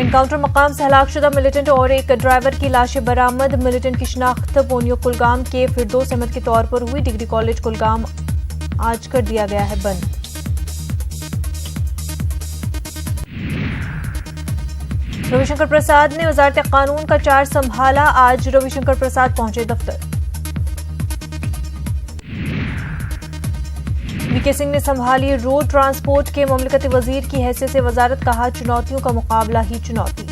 Encounter मकाम से हलाकशुदा militant और एक ड्राइवर की लाशें बरामद। मिलिटेंट की शिनाख्त पोनियो कुलगाम के फिरदौस अहमद के तौर पर हुई। डिग्री कॉलेज कुलगाम आज कर दिया गया है बंद। रविशंकर प्रसाद ने वजारत कानून का चार्ज संभाला। आज रविशंकर प्रसाद पहुंचे दफ्तर। वीके सिंह ने संभाली रोड ट्रांसपोर्ट के ममलकती वजीर की हैसियत से वजारत। कहा चुनौतियों का मुकाबला ही चुनौती।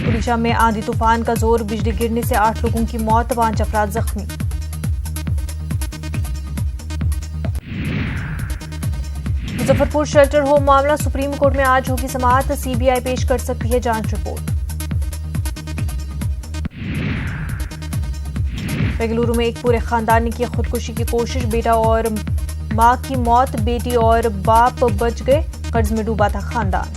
ओडिशा में आंधी तूफान का जोर, बिजली गिरने से 8 लोगों की मौत, 5 अफराद जख्मी। मुजफ्फरपुर शेल्टर होम मामला, सुप्रीम कोर्ट में आज होगी समाअत। सीबीआई पेश कर सकती है जांच रिपोर्ट। बेंगलुरु में एक पूरे खानदान ने की खुदकुशी की कोशिश। बेटा और मां की मौत, बेटी और बाप बच गए। कर्ज में डूबा था खानदान।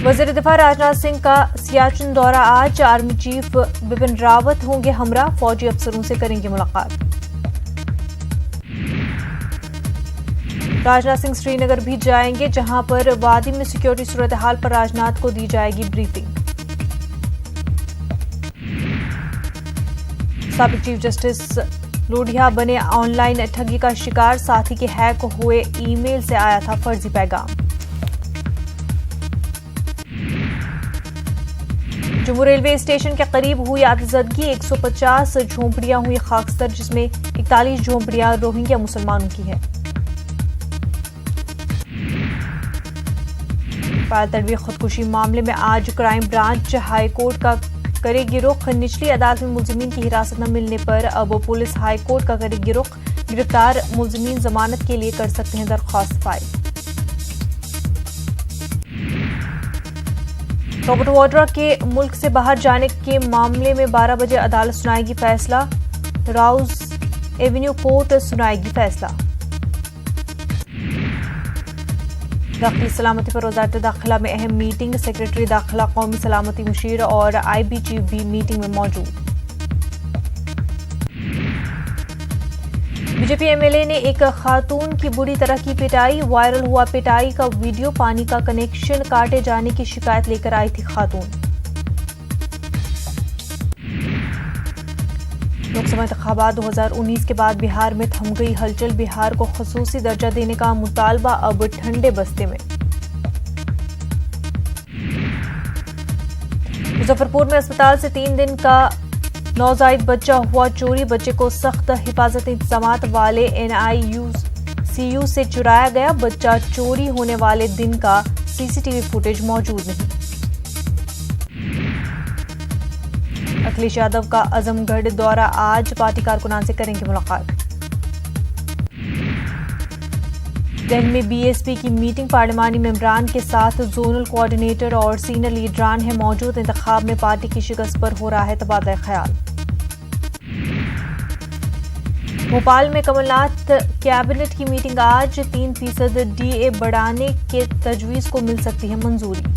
वजीर दिफा राजनाथ सिंह का सियाचिन दौरा आज। आर्मी चीफ बिपिन रावत होंगे हमरा। फौजी अफसरों से करेंगे मुलाकात। राजनाथ सिंह श्रीनगर भी जाएंगे, जहां पर वादी में सिक्योरिटी सूरत हाल पर राजनाथ को दी जाएगी ब्रीफिंग। साबिक चीफ जस्टिस लोढ़िया बने ऑनलाइन ठगी का शिकार। साथी के हैक हुए ईमेल से आया था फर्जी पैगाम। जम्मू रेलवे स्टेशन के करीब हुई आतिशबाजी। 150 झोंपड़ियां हुई खाकसर, जिसमें 41 झोंपड़ियां रोहिंग्या मुसलमानों की है। फायर तड़वी खुदकुशी मामले में आज क्राइम ब्रांच हाईकोर्ट का करेगी रुख। निचली अदालत में मुलजिमीन की हिरासत न मिलने पर अब पुलिस हाईकोर्ट का करेगी रुख। गिरफ्तार मुलजिमीन जमानत के लिए कर सकते हैं दरख्वास्त फाइल। रॉबर्ट वाड्रा के मुल्क से बाहर जाने के मामले में 12 बजे अदालत सुनाएगी फैसला। राउज एवेन्यू कोर्ट सुनाएगी फैसला। दाखिली सलामती पर वजारत दाखिला में अहम मीटिंग। सेक्रेटरी दाखिला, कौमी सलामती मुशीर और IB चीफ भी मीटिंग में मौजूद। बीजेपी MLA ने एक खातून की बुरी तरह की पिटाई। वायरल हुआ पिटाई का वीडियो। पानी का कनेक्शन काटे जाने की शिकायत लेकर आई थी खातून। लोकसभा इंतखाबात 2019 के बाद बिहार में थम गई हलचल। बिहार को खुसूसी दर्जा देने का मुतालबा अब ठंडे बस्ते में। मुजफ्फरपुर में अस्पताल से 3 दिन का नवजायद बच्चा हुआ चोरी। बच्चे को सख्त हिफाजती इंतजामात वाले NICU से चुराया गया। बच्चा चोरी होने वाले दिन का CCTV फुटेज मौजूद नहीं। अखिलेश यादव का आजमगढ़ दौरा आज। पार्टी कारकुनान से करेंगे मुलाकात। दिल्ली में BSP की मीटिंग। पार्लिमानी मेंबरान के साथ जोनल कोऑर्डिनेटर और सीनियर लीडरान हैं मौजूद। इंतखाब में पार्टी की शिकस्त पर हो रहा है तबादला ख्याल। भोपाल में कमलनाथ कैबिनेट की मीटिंग आज। 3% DA बढ़ाने के तजवीज को मिल सकती है मंजूरी।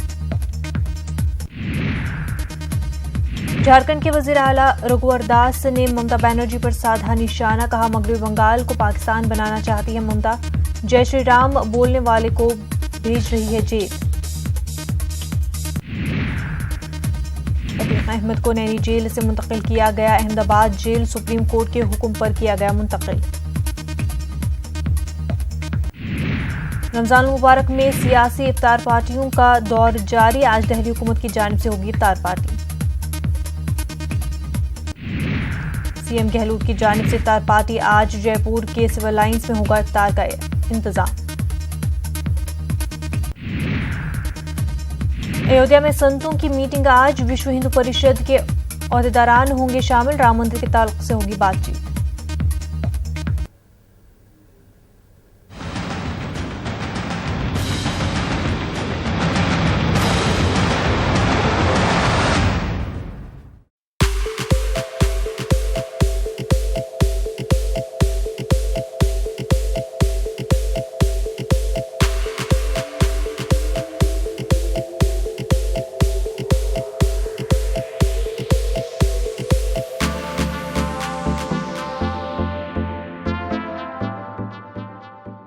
झारखंड के वजीर आला रघुवर दास ने ममता बनर्जी पर साधा निशाना। कहा मगरबी बंगाल को पाकिस्तान बनाना चाहती है ममता। जय श्री राम बोलने वाले को भेज रही है जेल। अतीक अहमद को नैनी जेल से मुंतकिल किया गया। अहमदाबाद जेल सुप्रीम कोर्ट के हुक्म पर किया गया मुंतकिल। रमजान मुबारक में सियासी इफ्तार पार्टियों का दौर जारी। आज दिल्ली हुकूमत की जानिब से होगी इफ्तार पार्टी। CM गहलोत की जानिब से इफ्तार पार्टी आज। जयपुर के सिविल लाइंस में होगा इफ्तार का इंतजाम। अयोध्या में संतों की मीटिंग आज। विश्व हिंदू परिषद के ओहदेदारान होंगे शामिल। राम मंदिर के ताल्लुक से होगी बातचीत।